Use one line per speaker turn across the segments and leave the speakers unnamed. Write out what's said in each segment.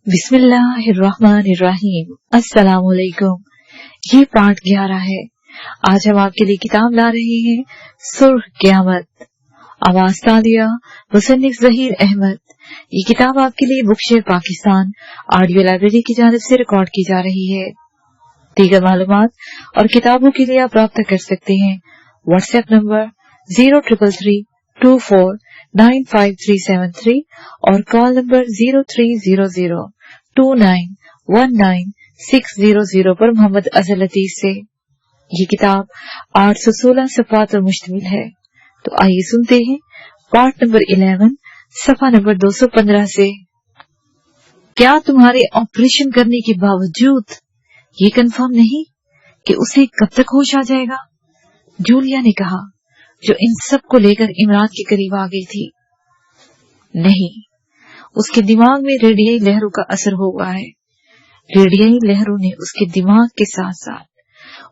बिस्मिल्लाहिर्रहमानिर्रहीम। अस्सलाम वालेकुम। ये पाठ 11 है। आज हम आपके लिए किताब ला रहे हैं सुर्ख क़यामत। आवाज तालिया मुसन्निफ ज़हीर अहमद। ये किताब आपके लिए बुकशेयर पाकिस्तान ऑडियो लाइब्रेरी की जानिब से रिकॉर्ड की जा रही है। दीगर मालूमात और किताबों के लिए आप राब्ता कर सकते हैं व्हाट्सएप नंबर 0333249573 और कॉल नंबर 0300291960 पर मोहम्मद अजहर लतीफ से। ये किताब 816 सफ़हात पर मुश्तमिल है। तो आइए सुनते हैं पार्ट नंबर 11 सफ़ा नंबर 215 से। क्या तुम्हारे ऑपरेशन करने के बावजूद ये कंफर्म नहीं कि उसे कब तक होश आ जाएगा? जूलिया ने कहा, जो इन सब को लेकर इमरान के करीब आ गई थी। नहीं, उसके दिमाग में रेडियाई लहरों का असर हुआ है। रेडियाई लहरों ने उसके दिमाग के साथ साथ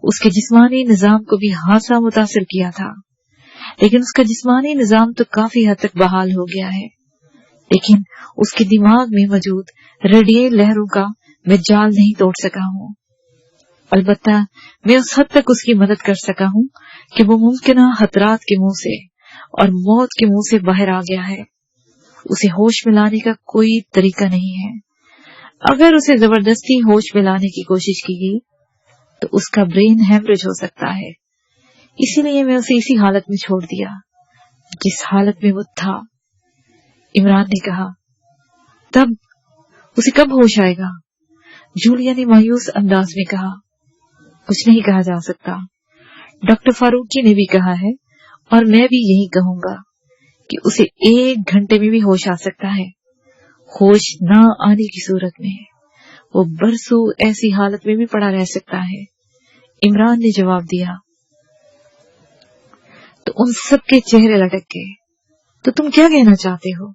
उसके जिस्मानी निजाम को भी हासा मुतासिर किया था, लेकिन उसका जिस्मानी निजाम तो काफी हद तक बहाल हो गया है। लेकिन उसके दिमाग में मौजूद रेडियाई लहरों का मैं जाल नहीं तोड़ सका हूँ। अलबत्ता मैं उस हद तक उसकी मदद कर सका हूँ कि वो मुमकिन खतरात के मुंह से और मौत के मुंह से बाहर आ गया है। उसे होश में लाने का कोई तरीका नहीं है। अगर उसे जबरदस्ती होश में लाने की कोशिश की गई तो उसका ब्रेन हेमरेज हो सकता है। इसीलिए मैं उसे इसी हालत में छोड़ दिया जिस हालत में वो था। इमरान ने कहा, तब उसे कब होश आएगा? जूलिया ने मायूस अंदाज में कहा, कुछ नहीं कहा जा सकता। डॉक्टर फारूकी ने भी कहा है और मैं भी यही कहूंगा कि उसे 1 घंटे में भी होश आ सकता है। होश न आने की सूरत में वो बरसों ऐसी हालत में भी पड़ा रह सकता है। इमरान ने जवाब दिया। तो उन सब के चेहरे लटक गए। तो तुम क्या कहना चाहते हो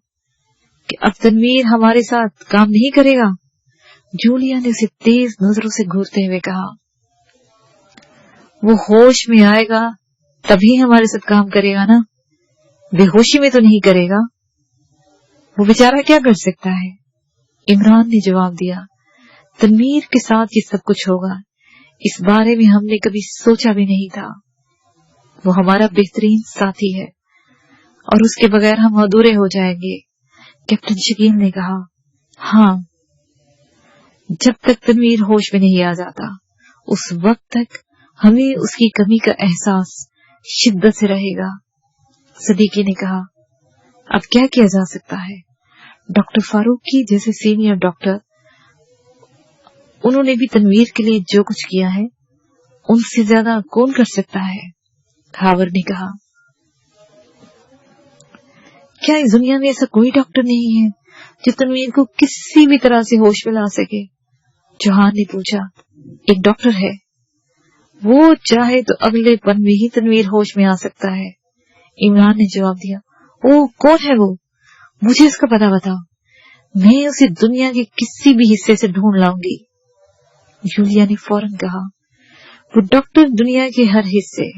कि अब तनवीर हमारे साथ काम नहीं करेगा? जूलिया ने उसे तेज नजरों से घूरते हुए कहा, वो होश में आएगा तभी हमारे साथ काम करेगा ना, बेहोशी में तो नहीं करेगा। वो बेचारा क्या कर सकता है? इमरान ने जवाब दिया, तनवीर के साथ ये सब कुछ होगा इस बारे में हमने कभी सोचा भी नहीं था। वो हमारा बेहतरीन साथी है और उसके बगैर हम अधूरे हो जाएंगे। कैप्टन शकील ने कहा, हाँ, जब तक तनवीर होश में नहीं आ जाता उस वक्त तक हमें उसकी कमी का एहसास शिद्दत से रहेगा। सदीकी ने कहा, अब क्या किया जा सकता है? डॉक्टर फारूकी जैसे सीनियर डॉक्टर, उन्होंने भी तनवीर के लिए जो कुछ किया है उनसे ज्यादा कौन कर सकता है? हावर ने कहा, क्या इस दुनिया में ऐसा कोई डॉक्टर नहीं है जो तनवीर को किसी भी तरह से होश में ला सके? चौहान ने पूछा, एक डॉक्टर है, वो चाहे तो अगले पल में ही तनवीर होश में आ सकता है। इमरान ने जवाब दिया, ओ कौन है वो? मुझे उसका पता बताओ, मैं उसे दुनिया के किसी भी हिस्से से ढूंढ लाऊंगी। जूलिया ने फौरन कहा, वो डॉक्टर दुनिया के हर हिस्से,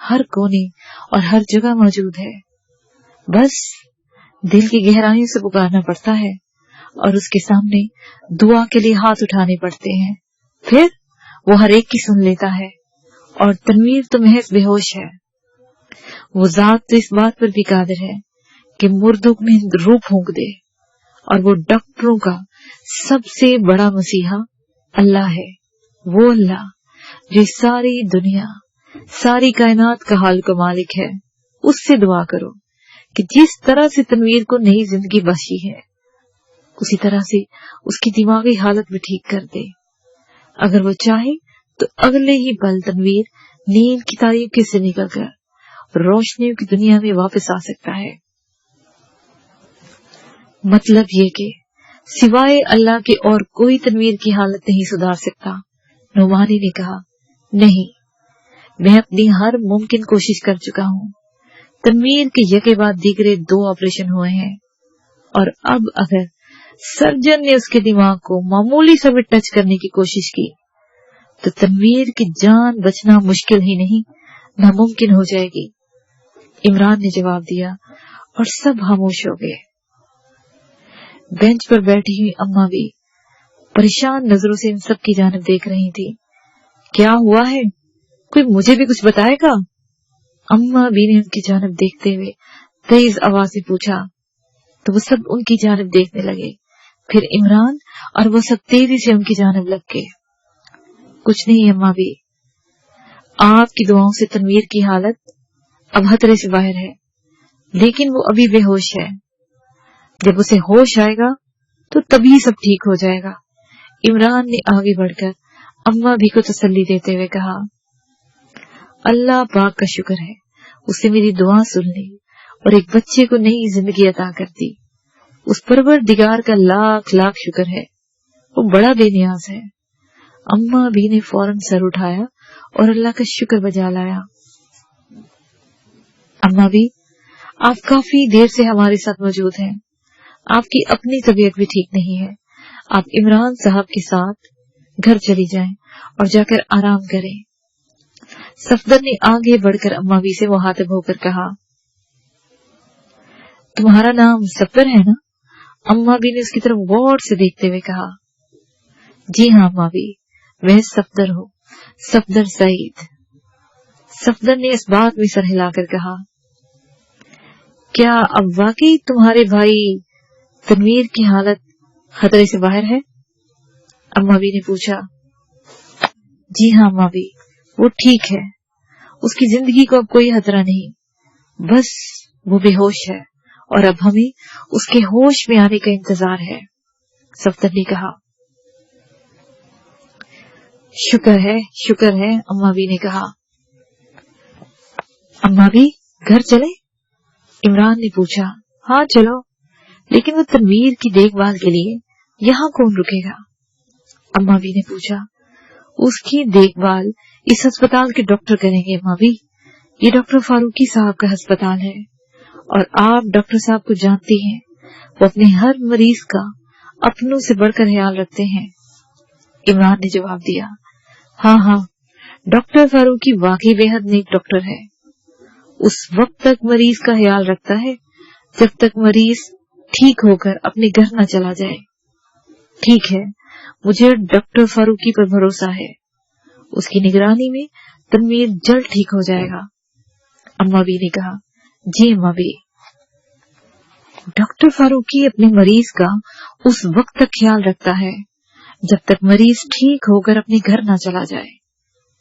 हर कोने और हर जगह मौजूद है। बस दिल की गहराइयों से पुकारना पड़ता है और उसके सामने दुआ के लिए हाथ उठाने पड़ते हैं। फिर वो हर एक की सुन लेता है। और तनवीर तो महज बेहोश है। वो जात तो इस बात पर भी कादिर है कि मुर्दों में रूह फूंक दे। और वो डॉक्टरों का सबसे बड़ा मसीहा अल्लाह है। वो अल्लाह जो सारी दुनिया, सारी कायनात का हाल का मालिक है। उससे दुआ करो कि जिस तरह से तनवीर को नई जिंदगी बख्शी है उसी तरह से उसकी दिमागी हालत भी ठीक कर दे। अगर वो चाहे तो अगले ही पल तनवीर नींद की तारीकी से निकलकर रोशनियों की दुनिया में वापस आ सकता है। मतलब ये कि सिवाय अल्लाह के और कोई तनवीर की हालत नहीं सुधार सकता। नुमानी ने कहा, नहीं, मैं अपनी हर मुमकिन कोशिश कर चुका हूँ। तनवीर के यके बाद दीगरे 2 ऑपरेशन हुए हैं और अब अगर सर्जन ने उसके दिमाग को मामूली सा भी टच करने की कोशिश की तो तनवीर की जान बचना मुश्किल ही नहीं नामुमकिन हो जाएगी। इमरान ने जवाब दिया और सब खामोश हो गए। बेंच पर बैठी हुई अम्मा भी परेशान नजरों से इन सब की जानिब देख रही थी। क्या हुआ है, कोई मुझे भी कुछ बताएगा? अम्मा भी ने उनकी जानिब देखते हुए तेज आवाज में पूछा तो वो सब उनकी जानिब देखने लगे। फिर इमरान और वो सब तेजी से उनकी जानिब लग गए। कुछ नहीं अम्मा भी, आपकी दुआओं से तनवीर की हालत अब खतरे से बाहर है, लेकिन वो अभी बेहोश है। जब उसे होश आएगा तो तभी सब ठीक हो जाएगा। इमरान ने आगे बढ़कर अम्मा भी को तसल्ली देते हुए कहा, अल्लाह पाक का शुक्र है, उसने मेरी दुआ सुन ली और एक बच्चे को नई जिंदगी अता कर दी। उस परवरदिगार का लाख लाख शुक्र है, वो बड़ा बेनियाज है। अम्मा भी ने फौरन सर उठाया और अल्लाह का शुक्र बजा लाया। अम्मा भी, आप काफी देर से हमारे साथ मौजूद हैं। आपकी अपनी तबीयत भी ठीक नहीं है। आप इमरान साहब के साथ घर चली जाएं और जाकर आराम करें। सफदर ने आगे बढ़कर अम्मा भी से मुखातिब होकर कहा, तुम्हारा नाम सफदर है ना? अम्मा भी ने उसकी तरफ गौर से देखते हुए कहा, जी हाँ अम्मा भी, मैं सफदर हूँ, सफदर सईद। सफदर ने इस बात में सर हिलाकर कहा, क्या अब वाकई तुम्हारे भाई तनवीर की हालत खतरे से बाहर है? अम्मा भी ने पूछा। जी हाँ अम्मा भी, वो ठीक है, उसकी जिंदगी को अब कोई खतरा नहीं, बस वो बेहोश है और अब हमें उसके होश में आने का इंतजार है। सफदर ने कहा। शुक्र है अम्मा भी ने कहा। अम्मा भी, घर चले? इमरान ने पूछा। हाँ चलो, लेकिन वो तनवीर की देखभाल के लिए यहाँ कौन रुकेगा? अम्मा भी ने पूछा। उसकी देखभाल इस अस्पताल के डॉक्टर करेंगे अम्मा भी, ये डॉक्टर फारूकी साहब का अस्पताल है और आप डॉक्टर साहब को जानती हैं, वो अपने हर मरीज का अपनों से बढ़कर ख्याल रखते हैं। इमरान ने जवाब दिया। हाँ, डॉक्टर फारूकी वाकई बेहद नेक डॉक्टर है। उस वक्त तक मरीज का ख्याल रखता है जब तक मरीज ठीक होकर अपने घर न चला जाए। ठीक है, मुझे डॉक्टर फारूकी पर भरोसा है, उसकी निगरानी में तनवीर जल्द ठीक हो जाएगा। अम्मा भी ने कहा। जी अम्मा भी। डॉक्टर फारूकी अपने मरीज का उस वक्त तक ख्याल रखता है जब तक मरीज ठीक होकर अपने घर न चला जाए।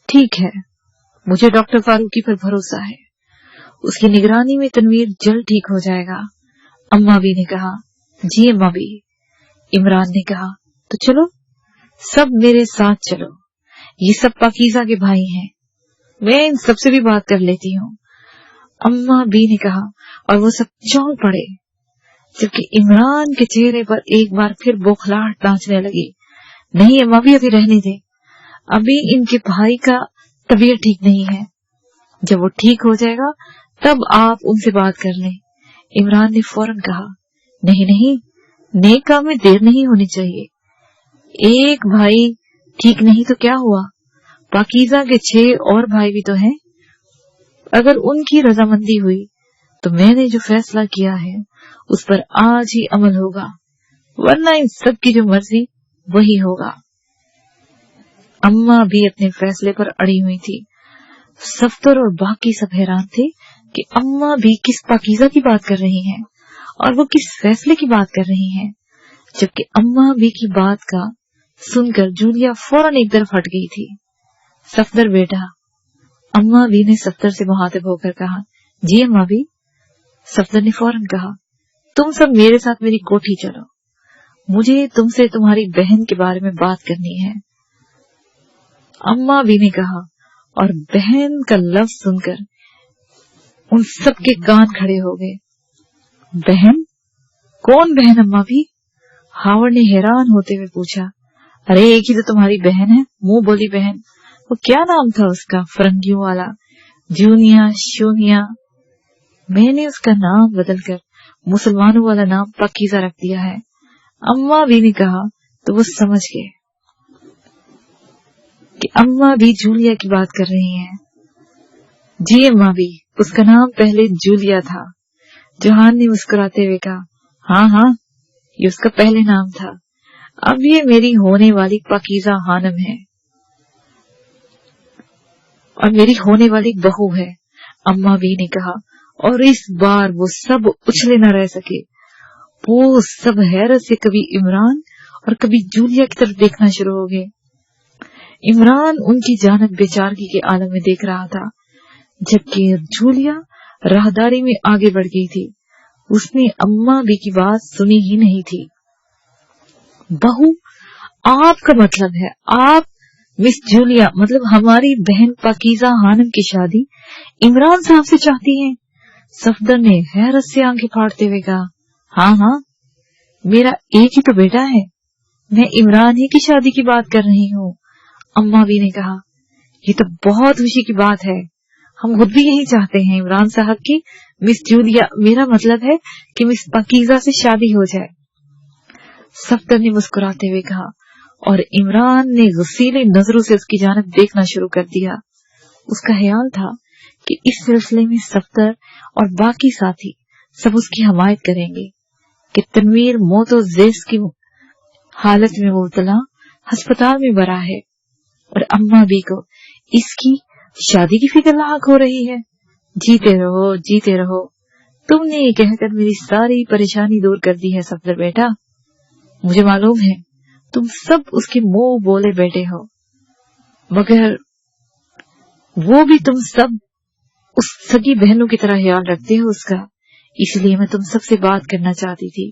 ठीक है, मुझे डॉक्टर फारूकी पर भरोसा है, उसकी निगरानी में तनवीर जल्द ठीक हो जाएगा। अम्मा भी ने कहा। जी अम्मा भी। इमरान ने कहा। तो चलो, सब मेरे साथ चलो, ये सब पाकीज़ा के भाई हैं, मैं इन सबसे भी बात कर लेती हूँ। अम्मा भी ने कहा और वो सब चौंक पड़े, जबकि इमरान के चेहरे पर एक बार फिर बौखलाहट नाचने लगी। नहीं अम्मा भी, अभी रहने दे, अभी इनके भाई का तबीयत ठीक नहीं है, जब वो ठीक हो जाएगा तब आप उनसे बात कर लें। इमरान ने फौरन कहा। नहीं, नेक काम में देर नहीं होनी चाहिए। एक भाई ठीक नहीं तो क्या हुआ, पाकीज़ा के 6 और भाई भी तो हैं। अगर उनकी रजामंदी हुई तो मैंने जो फैसला किया है उस पर आज ही अमल होगा, वरना इन सब की जो मर्जी वही होगा। अम्मा भी अपने फैसले पर अड़ी हुई थी। सफदर और बाकी सब हैरान थे कि अम्मा भी किस पाकीज़ा की बात कर रही हैं और वो किस फैसले की बात कर रही हैं, जबकि अम्मा भी की बात का सुनकर जूलिया फौरन एक तरफ हट गई थी। सफदर बेटा, अम्मा भी ने सफदर से मुखातिब होकर कहा। जी अम्मा भी। सफदर ने फौरन कहा, तुम सब मेरे साथ मेरी कोठी चलो, मुझे तुमसे तुम्हारी बहन के बारे में बात करनी है। अम्मा भी ने कहा और बहन का लफ्ज सुनकर उन सब के कान खड़े हो गए। बहन? कौन बहन अम्मा भी? हावर्ड ने हैरान होते हुए पूछा। अरे एक ही तो तुम्हारी बहन है, मुंह बोली बहन। वो क्या नाम था उसका, फरंगियों वाला? जूनिया, शूनिया? मैंने उसका नाम बदलकर मुसलमानों वाला नाम पाकीज़ा रख दिया है। अम्मा भी ने कहा तो वो समझ गए कि अम्मा भी जूलिया की बात कर रही हैं। जी अम्मा भी, उसका नाम पहले जूलिया था। जोहान ने मुस्कुराते हुए कहा। हाँ, ये उसका पहले नाम था। अब ये मेरी होने वाली पाकीज़ा खानम है और मेरी होने वाली बहू है, अम्मा बी ने कहा। और इस बार वो सब उछले न रह सके। वो सब हैरत से कभी इमरान और कभी जूलिया की तरफ देखना शुरू हो गए। इमरान उनकी जानब बेचारगी के आलम में देख रहा था, जबकि जूलिया राहदारी में आगे बढ़ गई थी। उसने अम्मा बी की बात सुनी ही नहीं थी। बहू, आपका मतलब है आप मिस जूलिया मतलब हमारी बहन पाकीज़ा खानम की शादी इमरान साहब से चाहती हैं? सफदर ने हैरत से आंखें फाड़ते हुए कहा। हाँ हाँ, मेरा एक ही तो बेटा है, मैं इमरान ही की शादी की बात कर रही हूँ, अम्मा बी ने कहा। ये तो बहुत खुशी की बात है, हम खुद भी यही चाहते हैं इमरान साहब की मिस जूलिया, मेरा मतलब है कि मिस पाकीज़ा से शादी हो जाए, सफदर ने मुस्कुराते हुए कहा। और इमरान ने गुस्सीली नजरों से उसकी जानब देखना शुरू कर दिया। उसका ख्याल था कि इस सिलसिले में सफदर और बाकी साथी सब उसकी हमायत करेंगे कि तनवीर मौतो ज़ेस की हालत में मुब्तला अस्पताल में बरा है और अम्मा बी को इसकी शादी की फिक्र लाक हो रही है। जीते रहो, जीते रहो, तुमने ये कहकर मेरी सारी परेशानी दूर कर दी है सफदर बेटा। मुझे मालूम है तुम सब उसके मुंह बोले बैठे हो, मगर वो भी तुम सब उस सगी बहनों की तरह ख्याल रखते हो उसका। इसलिए मैं तुम सबसे बात करना चाहती थी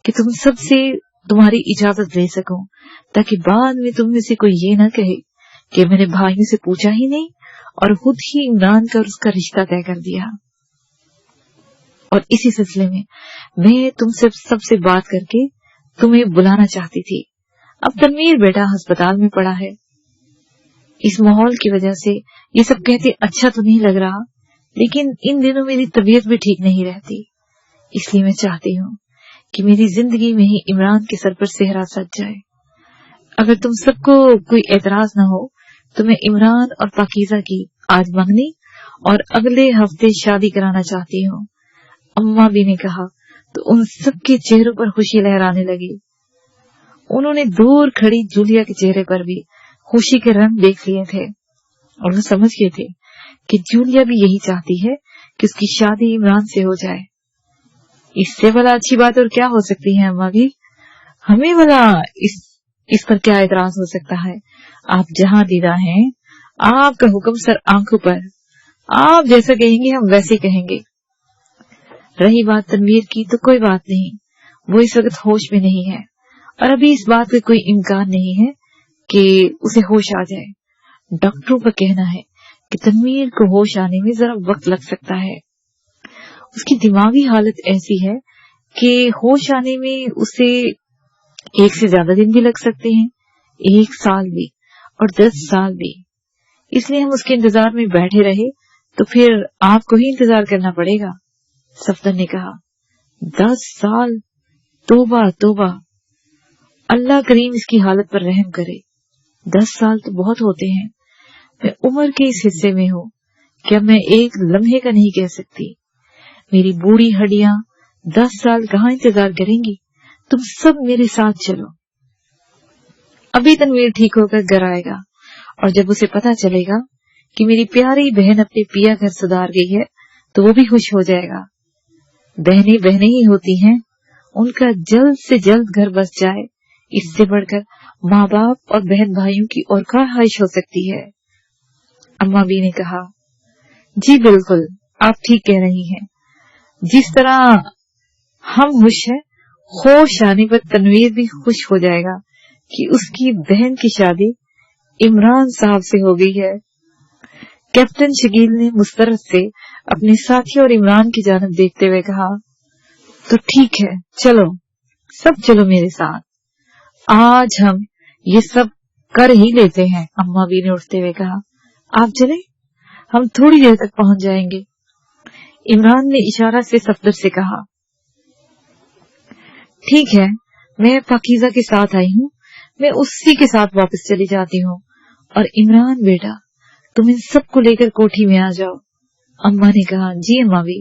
कि तुम सबसे तुम्हारी इजाजत ले सकूं, ताकि बाद में तुम में से कोई ये न कहे कि मैंने भाइयों से पूछा ही नहीं और खुद ही इमरान का और उसका रिश्ता तय कर दिया। और इसी सिलसिले में मैं तुमसे सबसे बात करके तुम्हें बुलाना चाहती थी। अब तनवीर बेटा अस्पताल में पड़ा है, इस माहौल की वजह से ये सब कहते अच्छा तो नहीं लग रहा, लेकिन इन दिनों मेरी तबीयत भी ठीक नहीं रहती, इसलिए मैं चाहती हूँ कि मेरी जिंदगी में ही इमरान के सर पर सेहरा सज जाए। अगर तुम सबको कोई एतराज न हो तो मैं इमरान और पाकीज़ा की आज मंगनी और अगले हफ्ते शादी कराना चाहती हूँ, अम्मा बी ने कहा। तो उन सबके चेहरों पर खुशी लहराने लगी। उन्होंने दूर खड़ी जूलिया के चेहरे पर भी खुशी के रंग देख लिए थे और वो समझ गए थे कि जूलिया भी यही चाहती है कि उसकी शादी इमरान से हो जाए। इससे भला अच्छी बात और क्या हो सकती है अम्मा भी, हमें भला इस पर क्या एतराज हो सकता है। आप जहाँ दीदा हैं, आपका हुक्म सर आंखों पर, आप जैसा कहेंगे हम वैसे कहेंगे। रही बात तनवीर की तो कोई बात नहीं, वो इस वक्त होश में नहीं है और अभी इस बात का कोई इम्कान नहीं है कि उसे होश आ जाए। डॉक्टरों का कहना है कि तनवीर को होश आने में जरा वक्त लग सकता है। उसकी दिमागी हालत ऐसी है कि होश आने में उसे 1 से ज्यादा दिन भी लग सकते हैं, 1 साल भी और 10 साल भी। इसलिए हम उसके इंतजार में बैठे रहे तो फिर आपको ही इंतजार करना पड़ेगा, सफदर ने कहा। 10 साल, तोबा तोबा, अल्लाह करीम इसकी हालत पर रहम करे। 10 साल तो बहुत होते हैं। मैं उम्र के इस हिस्से में हूँ, क्या मैं एक लम्हे का नहीं कह सकती। मेरी बूढ़ी हड्डियां 10 साल कहाँ इंतजार करेंगी। तुम सब मेरे साथ चलो। अभी तनवीर ठीक होकर घर आएगा और जब उसे पता चलेगा कि मेरी प्यारी बहन अपने पिया घर सुधार गई है तो वो भी खुश हो जाएगा। बहनें बहनें ही होती हैं, उनका जल्द से जल्द घर बस जाए, इससे बढ़कर माँ बाप और बहन भाइयों की और क्या ख्वाहिश हो सकती है। अम्मा बी ने कहा, जी बिल्कुल, आप ठीक कह रही हैं। जिस तरह हम खुश हैं, होश आने पर तनवीर भी खुश हो जाएगा कि उसकी बहन की शादी इमरान साहब से हो गई है। कैप्टन शकील ने मुस्तरद से अपने साथी और इमरान की जानब देखते हुए कहा, तो ठीक है, चलो सब चलो मेरे साथ, आज हम ये सब कर ही लेते हैं। अम्मा बी ने उठते हुए कहा, आप चले, हम थोड़ी देर तक पहुंच जाएंगे। इमरान ने इशारा से सफदर से कहा, ठीक है, मैं पाकीज़ा के साथ आई हूँ, मैं उसी के साथ वापस चली जाती हूँ। और इमरान बेटा, तुम इन सबको लेकर कोठी में आ जाओ, अम्मा ने कहा। जी अम्मा भी,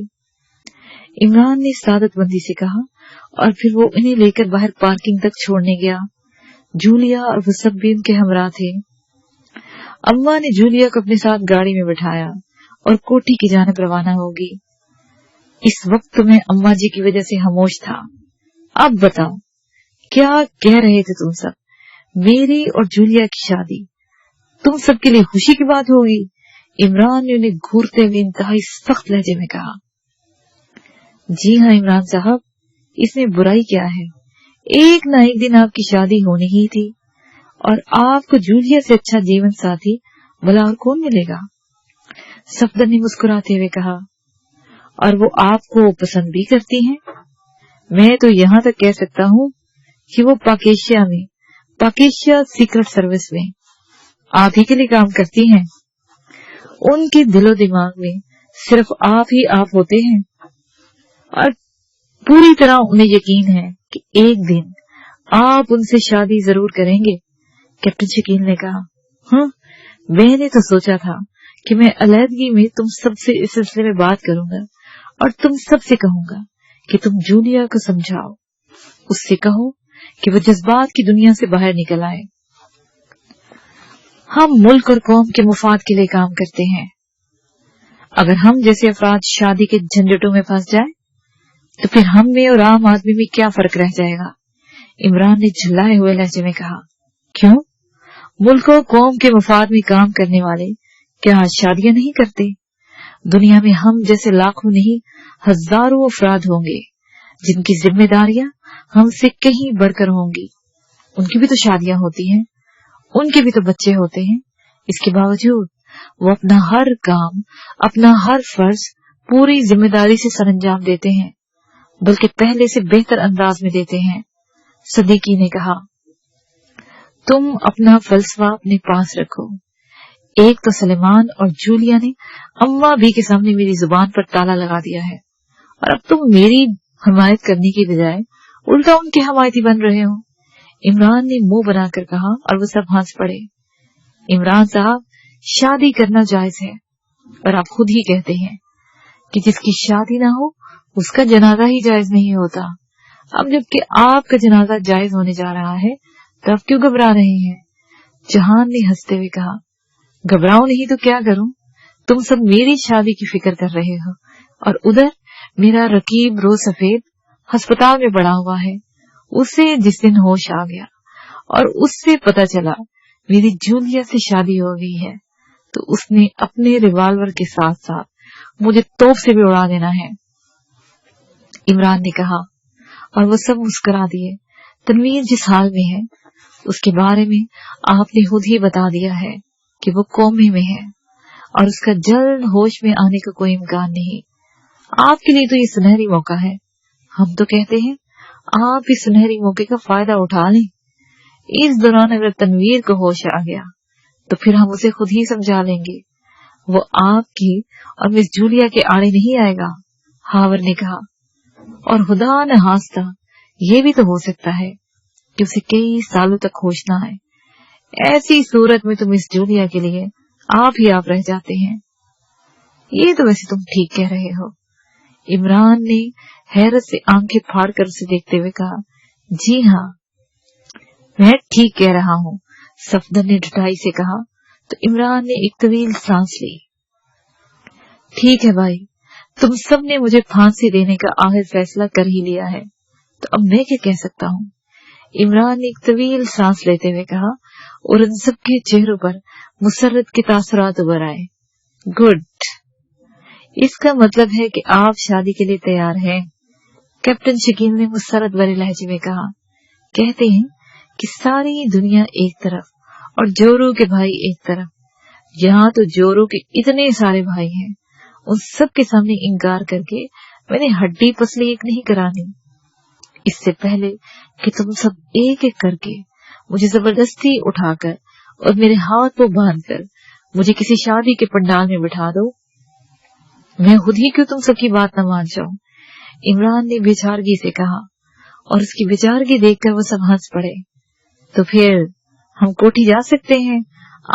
इमरान ने सादत बंदी से कहा और फिर वो इन्हें लेकर बाहर पार्किंग तक छोड़ने गया। जूलिया और वो सब भी उनके हमरा थे। अम्मा ने जूलिया को अपने साथ गाड़ी में बिठाया और कोठी की जानिब रवाना होगी। इस वक्त तो मैं अम्मा जी की वजह से खामोश था। अब बताओ, क्या कह रहे थे तुम सब? मेरी और जूलिया की शादी तुम सबके लिए खुशी की बात होगी? इमरान ने उन्हें घूरते हुए इंतहाई सख्त लहजे में कहा। जी हाँ इमरान साहब, इसमें बुराई क्या है? एक न एक दिन आपकी शादी होनी ही थी, और आपको जूलिया से अच्छा जीवन साथी भला और कौन मिलेगा? सफदर ने मुस्कुराते हुए कहा। और वो आपको पसंद भी करती हैं? मैं तो यहाँ तक कह सकता हूँ कि वो पाकेशिया सीक्रेट सर्विस में आप ही के लिए काम करती हैं। उनके दिलो दिमाग में सिर्फ आप ही आप होते हैं, और पूरी तरह उन्हें यकीन है कि एक दिन आप उनसे शादी जरूर करेंगे। कैप्टन शकील ने कहा। हाँ, मैंने तो सोचा था कि मैं अलहदगी में तुम सबसे इस सिलसिले में बात करूंगा और तुम सबसे कहूंगा कि तुम जूलिया को समझाओ, उससे कहो कि वो जज्बात की दुनिया से बाहर निकल आए। हम मुल्क और कौम के मुफाद के लिए काम करते हैं। अगर हम जैसे अफराद शादी के झंझटों में फंस जाए तो फिर हम में और आम आदमी में क्या फर्क रह जाएगा? इमरान ने झल्लाए हुए लहजे में कहा। क्यों? मुल्क और कौम के मुफाद में काम करने वाले क्या शादियां नहीं करते? दुनिया में हम जैसे लाखों नहीं हजारों अफराद होंगे जिनकी जिम्मेदारियां हमसे कहीं बढ़कर होंगी। उनकी भी तो शादियां होती हैं, उनके भी तो बच्चे होते हैं। इसके बावजूद वो अपना हर काम, अपना हर फर्ज पूरी जिम्मेदारी से सरअंजाम देते हैं, बल्कि पहले से बेहतर अंदाज में देते हैं। सदीकी ने कहा। तुम अपना फलसफा अपने पास रखो। एक तो सलेमान और जूलिया ने अम्मा भी के सामने मेरी जुबान पर ताला लगा दिया है, और अब तुम मेरी हमायत करने की बजाय उल्टा उनके हमायती बन रहे हो। इमरान ने मुंह बनाकर कहा, और वो सब हंस पड़े। इमरान साहब, शादी करना जायज है, और आप खुद ही कहते हैं कि जिसकी शादी ना हो उसका जनाजा ही जायज नहीं होता। अब जबकि आपका जनाजा जायज होने जा रहा है, तब क्यों घबरा रहे हैं? जहान ने हंसते हुए कहा। घबराओ नहीं तो क्या करूं? तुम सब मेरी शादी की फिक्र कर रहे हो, और उधर मेरा रकीब रोज सफेद अस्पताल में पड़ा हुआ है। उसे जिस दिन होश आ गया और उससे पता चला मेरी जूलिया से शादी हो गई है, तो उसने अपने रिवाल्वर के साथ साथ मुझे तोप से भी उड़ा देना है। इमरान ने कहा, और वो सब मुस्कुरा दिए। तनवीर जिस हाल में है उसके बारे में आपने खुद ही बता दिया है कि वो कोमे में है, और उसका जल्द होश में आने का कोई इम्कान नहीं। आपके लिए तो ये सुनहरी मौका है। हम तो कहते हैं आप इस सुनहरी मौके का फायदा उठा लें। इस दौरान अगर तनवीर को होश आ गया तो फिर हम उसे खुद ही समझा लेंगे। वो आपकी और मिस जूलिया के आड़े नहीं आएगा। हावर ने कहा। और खुदा न हास्ता, ये भी तो हो सकता है कि उसे कई सालों तक होश न आए। ऐसी सूरत में तो मिस जूलिया के लिए आप ही आप रह जाते हैं। ये तो वैसे तुम ठीक कह रहे हो। इमरान ने हैरत से आंखें फाड़ कर उसे देखते हुए कहा। जी हाँ, मैं ठीक कह रहा हूँ, सफदर ने ढुठाई से कहा। तो इमरान ने एक तवील सांस ली। ठीक है भाई, तुम सब ने मुझे फांसी देने का आखिर फैसला कर ही लिया है, तो अब मैं क्या कह सकता हूँ? इमरान ने एक तवील सांस लेते हुए कहा, और उन सबके चेहरों पर मुसर्रत के तासुरात उभर आए। गुड, इसका मतलब है कि आप शादी के लिए तैयार हैं। कैप्टन शकील ने मुसर्रत भरे लहजे में कहा। कहते हैं कि सारी दुनिया एक तरफ और जोरू के भाई एक तरफ। यहाँ तो जोरू के इतने सारे भाई हैं, उन सब के सामने इनकार करके मैंने हड्डी पसली एक नहीं करानी। इससे पहले कि तुम सब एक एक करके मुझे जबरदस्ती उठाकर और मेरे हाथ को बांधकर मुझे किसी शादी के पंडाल में बिठा दो, मैं खुद ही क्यों तुम सबकी बात न मान जाऊं? इमरान ने बेचारगी से कहा, और उसकी बेचारगी देखकर वो सब हंस पड़े। तो फिर हम कोठी जा सकते हैं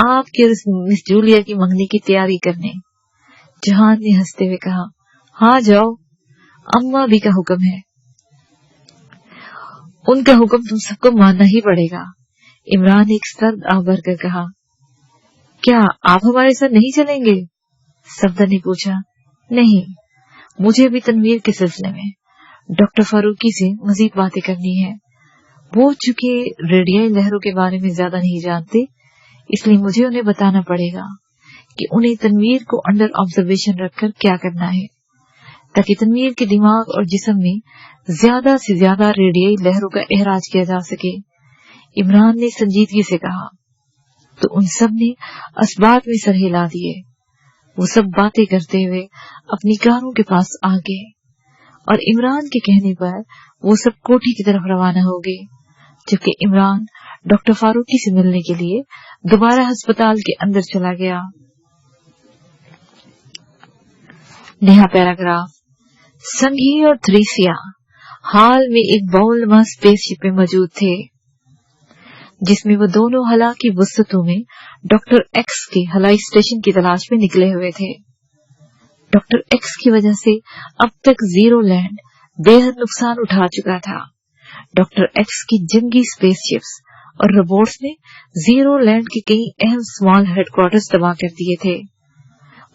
आपकी और मिस जूलिया की मंगनी की तैयारी करने। जहान ने हंसते हुए कहा। हाँ जाओ, अम्मा भी का हुक्म है, उनका हुक्म तुम सबको मानना ही पड़ेगा। इमरान ने एक सर्द आह भरकर कहा, क्या आप हमारे साथ नहीं चलेंगे? सफदर ने पूछा। नहीं, मुझे भी तनवीर के सिलसिले में डॉक्टर फारूकी से मजीद बातें करनी है। वो चूंकि रेडियाई लहरों के बारे में ज्यादा नहीं जानते, इसलिए मुझे उन्हें बताना पड़ेगा कि उन्हें तनवीर को अंडर ऑब्जर्वेशन रखकर क्या करना है, ताकि तनवीर के दिमाग और जिस्म में ज्यादा से ज्यादा रेडियाई लहरों का एहराज किया जा सके। इमरान ने संजीदगी से कहा। तो उन सब ने असबाब में सर हिला दिए। वो सब बातें करते हुए अपनी कारों के पास आ गए और इमरान के कहने पर वो सब कोठी की तरफ रवाना हो गए, जबकि इमरान डॉक्टर फारूकी से मिलने के लिए दोबारा अस्पताल के अंदर चला गया। नया पैराग्राफ। संघी और थ्रीसिया हाल में एक बाउलनुमा स्पेसशिप में मौजूद थे, जिसमें वो दोनों हालांकि वसतों में डॉक्टर एक्स के हवाई स्टेशन की तलाश में निकले हुए थे। डॉक्टर एक्स की वजह से अब तक जीरो लैंड बेहद नुकसान उठा चुका था। डॉक्टर एक्स की जंगी स्पेसशिप्स और रोबोट्स ने जीरो लैंड के कई अहम स्मॉल हेडक्वार्टर्स तबाह कर दिए थे।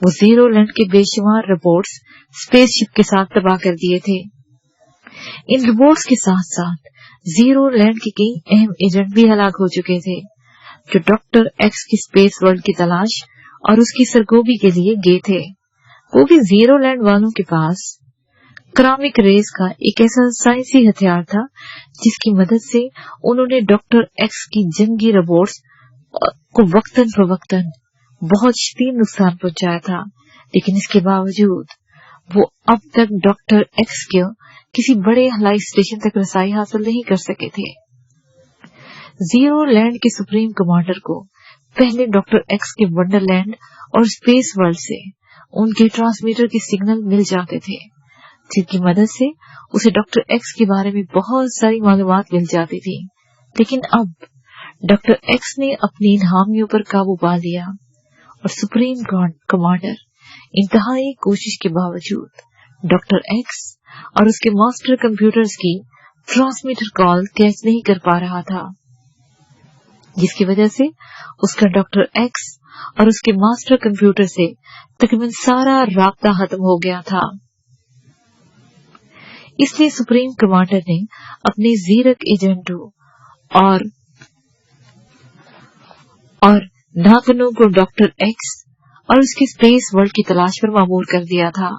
वो जीरो लैंड के बेशुमार रोबोट्स स्पेसशिप के साथ तबाह कर दिए थे। इन रोबोट्स के साथ साथ जीरो लैंड के कई अहम एजेंट भी हलाक हो चुके थे, जो डॉक्टर एक्स की स्पेस वर्ल्ड की तलाश और उसकी सरगोबी के लिए गए थे। वो भी जीरो लैंड वालों के पास करामिक रेज का एक ऐसा साइंसी हथियार था, जिसकी मदद से उन्होंने डॉक्टर एक्स की जंगी रोबोट्स को वक्तन फवक्तन बहुत शदीद नुकसान पहुंचाया था। लेकिन इसके बावजूद वो अब तक डॉक्टर एक्स के किसी बड़े हवाई स्टेशन तक रसाई हासिल नहीं कर सके थे। जीरो लैंड के सुप्रीम कमांडर को पहले डॉक्टर एक्स के वंडरलैंड और स्पेस वर्ल्ड से उनके ट्रांसमीटर के सिग्नल मिल जाते थे, जिनकी मदद से उसे डॉक्टर एक्स के बारे में बहुत सारी मालूमात मिल जाती थी। लेकिन अब डॉक्टर एक्स ने अपनी इन हामियों पर काबू पा लिया और सुप्रीम कमांडर इंतहाई कोशिश के बावजूद डॉक्टर एक्स और उसके मास्टर कंप्यूटर्स की ट्रांसमीटर कॉल कैच नहीं कर पा रहा था, जिसकी वजह से उसका डॉक्टर एक्स और उसके मास्टर कंप्यूटर से तकरीबन सारा राब्ता खत्म हो गया था। इसलिए सुप्रीम कमांडर ने अपने जीरक एजेंटों और नाकनों को डॉक्टर एक्स और उसके स्पेस वर्ल्ड की तलाश पर मामूर कर दिया था,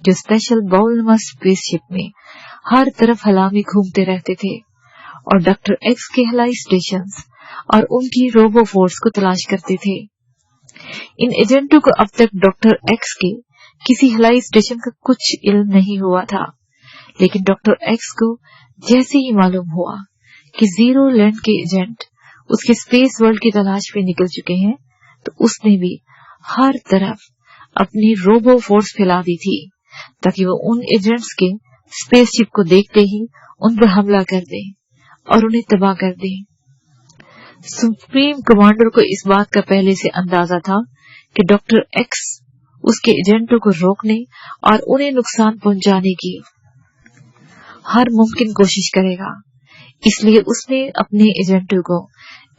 जो स्पेशल बाउलनुमा स्पेसशिप में हर तरफ हवा में घूमते रहते थे और डॉक्टर एक्स के हवाई स्टेशंस और उनकी रोबो फोर्स को तलाश करते थे। इन एजेंटों को अब तक डॉक्टर एक्स के किसी हवाई स्टेशन का कुछ इल्म नहीं हुआ था, लेकिन डॉक्टर एक्स को जैसे ही मालूम हुआ कि जीरो लैंड के एजेंट उसके स्पेस वर्ल्ड की तलाश में निकल चुके हैं, तो उसने भी हर तरफ अपनी रोबो फोर्स फैला दी थी, ताकि वो उन एजेंट्स के स्पेसशिप को देखते ही उन पर हमला कर दे और उन्हें तबाह कर दे। सुप्रीम कमांडर को इस बात का पहले से अंदाजा था कि डॉक्टर एक्स उसके एजेंटों को रोकने और उन्हें नुकसान पहुंचाने की हर मुमकिन कोशिश करेगा। इसलिए उसने अपने एजेंटों को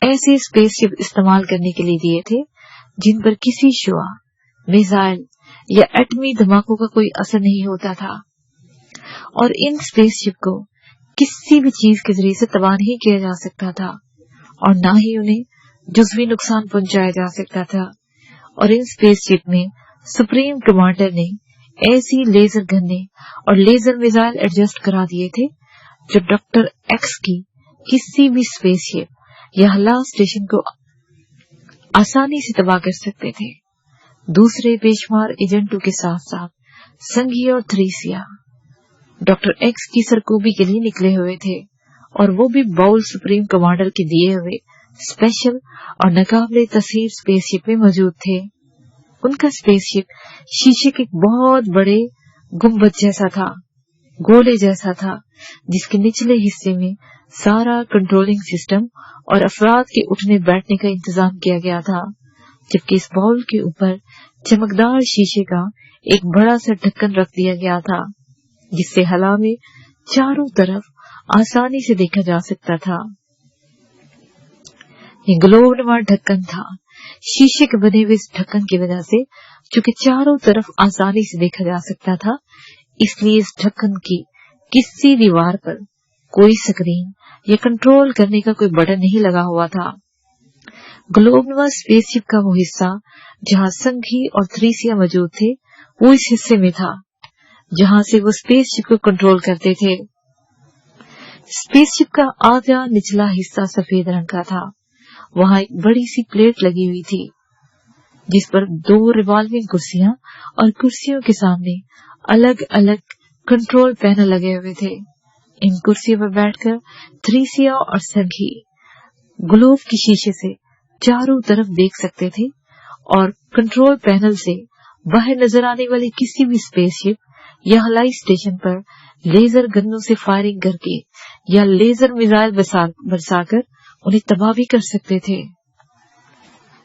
ऐसे स्पेसशिप इस्तेमाल करने के लिए दिए थे जिन पर किसी शुआ, मिसाइल या एटमी धमाकों का कोई असर नहीं होता था, और इन स्पेसशिप को किसी भी चीज के जरिए से तबाह नहीं किया जा सकता था और न ही उन्हें जुज़वी नुकसान पहुंचाया जा सकता था। और इन स्पेसशिप में सुप्रीम कमांडर ने ऐसी लेजर गन्ने और लेजर मिसाइल एडजस्ट करा दिए थे जो डॉक्टर एक्स की किसी भी स्पेसशिप या हला स्टेशन को आसानी से तबाह कर सकते थे। दूसरे बेशुमार एजेंटों के साथ साथ संघी और थ्रीसिया डॉक्टर एक्स की सरकोबी के लिए निकले हुए थे, और वो भी बाउल सुप्रीम कमांडर के दिए हुए स्पेशल और नाकाबिले तस्वीर स्पेसशिप में मौजूद थे। उनका स्पेसशिप शीशे के एक बहुत बड़े गुंबद जैसा था, गोले जैसा था, जिसके निचले हिस्से में सारा कंट्रोलिंग सिस्टम और अफराद के उठने बैठने का इंतजाम किया गया था, जबकि इस बाउल के ऊपर चमकदार शीशे का एक बड़ा सा ढक्कन रख दिया गया था, जिससे हवा में चारों तरफ आसानी से देखा जा सकता था। ये ग्लोबनुमा ढक्कन था। शीशे के बने हुए इस ढक्कन की वजह से चूंकि चारों तरफ आसानी से देखा जा सकता था, इसलिए इस ढक्कन की किसी दीवार पर कोई स्क्रीन या कंट्रोल करने का कोई बटन नहीं लगा हुआ था। ग्लोबनुमा स्पेसशिप का वो हिस्सा जहां संघी और थ्रीसिया मौजूद थे, वो इस हिस्से में था जहां से वो स्पेसशिप को कंट्रोल करते थे। स्पेसशिप का आधा निचला हिस्सा सफेद रंग का था। वहां एक बड़ी सी प्लेट लगी हुई थी जिस पर 2 रिवॉल्विंग कुर्सियां और कुर्सियों के सामने अलग अलग कंट्रोल पैनल लगे हुए थे। इन कुर्सियों पर बैठकर थ्रीसिया और संघी ग्लोब की शीशे से चारों तरफ देख सकते थे और कंट्रोल पैनल से बाहर नजर आने वाली किसी भी स्पेसशिप या हवाई स्टेशन पर लेजर गन्नों से फायरिंग करके या लेजर मिसाइल बरसाकर उन्हें तबाह भी कर सकते थे।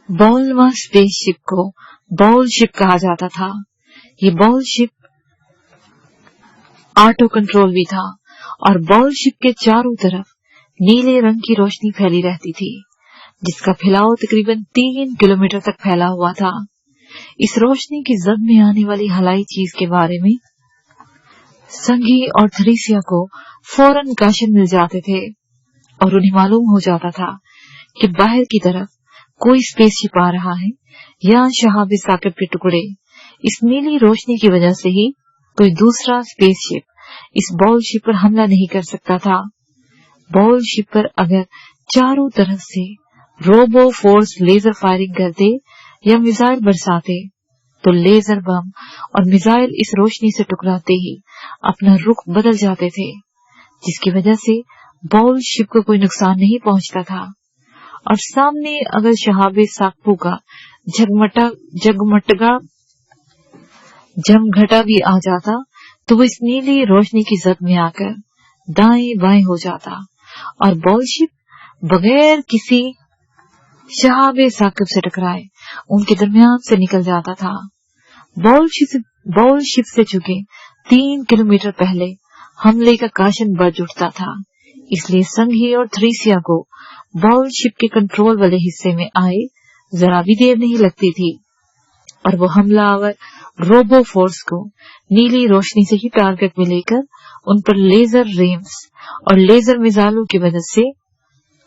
बॉलनुमा स्पेसशिप को बॉल शिप कहा जाता था। ये बॉल शिप ऑटो कंट्रोल भी था और बॉल शिप के चारों तरफ नीले रंग की रोशनी फैली रहती थी जिसका फैलाव तकरीबन 3 किलोमीटर तक फैला हुआ था। इस रोशनी की जद में आने वाली हलाई चीज के बारे में संघी और थ्रीसिया को फौरन काशन मिल जाते थे और उन्हें मालूम हो जाता था कि बाहर की तरफ कोई स्पेसशिप आ रहा है या शहाब साकिब के टुकड़े। इस नीली रोशनी की वजह से ही कोई दूसरा स्पेसशिप इस बॉल शिप पर हमला नहीं कर सकता था। बॉल शिप पर अगर चारों तरफ से रोबो फोर्स लेजर फायरिंग करते या मिसाइल बरसाते तो लेजर बम और मिसाइल इस रोशनी से टकराते ही अपना रुख बदल जाते थे, जिसकी वजह से बॉल शिप को कोई नुकसान नहीं पहुंचता था। और सामने अगर शहाबे साकपू का जमघटा भी आ जाता तो वो इस नीली रोशनी की जद में आकर दाएं बाएं हो जाता और बॉल शिप बगैर किसी शहाबे साकिब से टकराए उनके दरमियान से निकल जाता था। बॉल शिप से चुके 3 किलोमीटर पहले हमले का काशन बज उठता था, इसलिए संघी और थ्रीसिया को बॉल शिप के कंट्रोल वाले हिस्से में आए जरा भी देर नहीं लगती थी और वो हमलावर रोबो फोर्स को नीली रोशनी से ही टारगेट में लेकर उन पर लेजर रेम्स और लेजर मिसाइलों की मदद से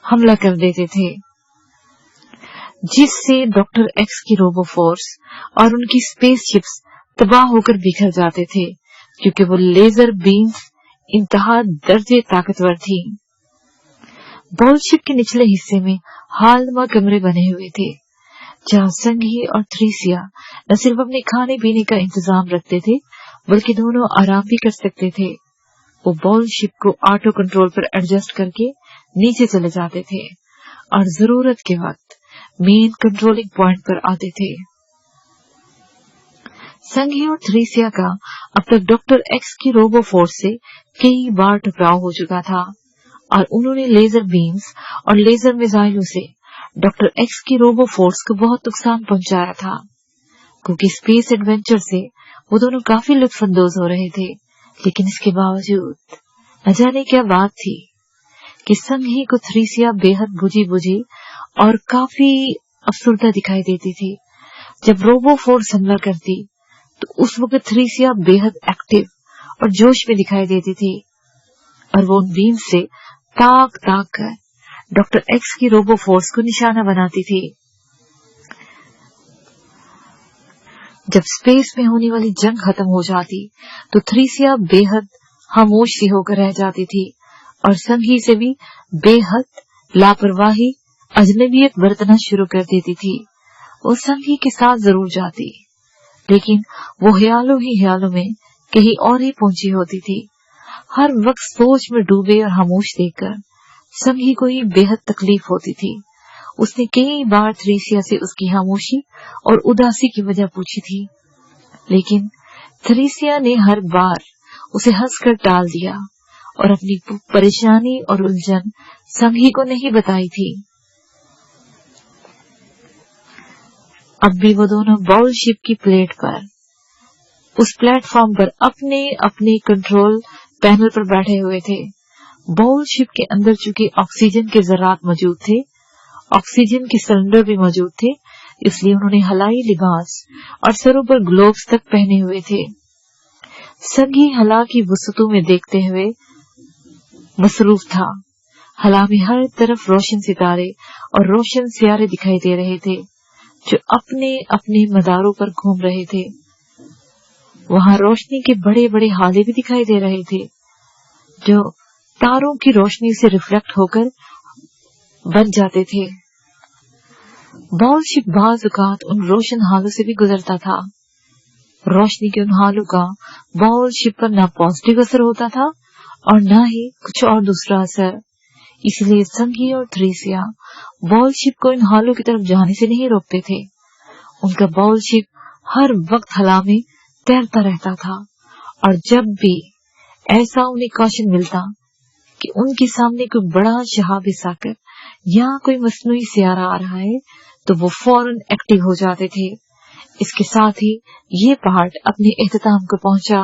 हमला कर देते थे, जिससे डॉक्टर एक्स की रोबो फोर्स और उनकी स्पेसशिप्स तबाह होकर बिखर जाते थे क्योंकि वो लेजर बीम्स इंतहा दर्जे ताकतवर थी। बॉल शिप के निचले हिस्से में हालनुमा कमरे बने हुए थे जहां संघी और थ्रीसिया न सिर्फ अपने खाने पीने का इंतजाम रखते थे बल्कि दोनों आराम भी कर सकते थे। वो बॉल शिप को ऑटो कंट्रोल पर एडजस्ट करके नीचे चले जाते थे और जरूरत के वक्त मेन कंट्रोलिंग पॉइंट पर आते थे। संघी और थ्रीसिया का अब तक डॉक्टर एक्स की रोबो फोर्स से कई बार टकराव हो चुका था और उन्होंने लेजर बीम्स और लेजर मिसाइलों से डॉक्टर एक्स की रोबो फोर्स को बहुत नुकसान पहुंचाया था। क्योंकि स्पेस एडवेंचर से वो दोनों काफी लुत्फानंदोज हो रहे थे, लेकिन इसके बावजूद न जाने क्या बात थी कि संघी को थ्रीसिया बेहद बुझी और काफी अफसरदा दिखाई देती थी। जब रोबो फोर्स हमला करती तो उस वक्त थ्रीसिया बेहद एक्टिव और जोश में दिखाई देती थी और वो उन बीम से ताक कर डॉक्टर एक्स की रोबो फोर्स को निशाना बनाती थी। जब स्पेस में होने वाली जंग खत्म हो जाती तो थ्रीसिया बेहद खामोश सी होकर रह जाती थी और संघी से भी बेहद लापरवाही अजनबियत बरतना शुरू कर देती थी। वो संघी के साथ जरूर जाती, लेकिन वो ख्यालों में कहीं और ही पहुंची होती थी। हर वक्त सोच में डूबे और खामोश देखकर संघी को ही बेहद तकलीफ होती थी। उसने कई बार थ्रीसिया से उसकी खामोशी और उदासी की वजह पूछी थी, लेकिन थ्रीसिया ने हर बार उसे हंसकर टाल दिया और अपनी परेशानी और उलझन संघी को नहीं बताई थी। अब भी वो दोनों बॉल शिप की प्लेट पर उस प्लेटफॉर्म पर अपने अपने कंट्रोल पैनल पर बैठे हुए थे। बॉल शिप के अंदर चूंकि ऑक्सीजन के जरात मौजूद थे ऑक्सीजन के सिलेंडर भी मौजूद थे, इसलिए उन्होंने हलाई लिबास और सरों पर ग्लोव्स तक पहने हुए थे। संघी हला की वसतों में देखते हुए मसरूफ था। हला में हर तरफ रोशन सितारे और रोशन सियारे दिखाई दे रहे थे जो अपने अपने मदारों पर घूम रहे थे। वहां रोशनी के बड़े बड़े हाले भी दिखाई दे रहे थे जो तारों की रोशनी से रिफ्लेक्ट होकर बन जाते थे। बॉल शिप बाज़ औक़ात उन रोशन हालों से भी गुजरता था। रोशनी के उन हालों का बॉल शिप पर न पॉजिटिव असर होता था और न ही कुछ और दूसरा असर। इसलिए संघी और थ्रेसिया बॉल शिप को इन हालों की तरफ जाने से नहीं रोकते थे। उनका बॉल शिप हर वक्त हला में तैरता रहता था और जब भी ऐसा उन्हें कॉशन मिलता कि उनके सामने कोई बड़ा शहाब साकर या कोई मसनूई सियारा आ रहा है तो वो फौरन एक्टिव हो जाते थे। इसके साथ ही ये पार्ट अपने इख्तिताम को पहुंचा।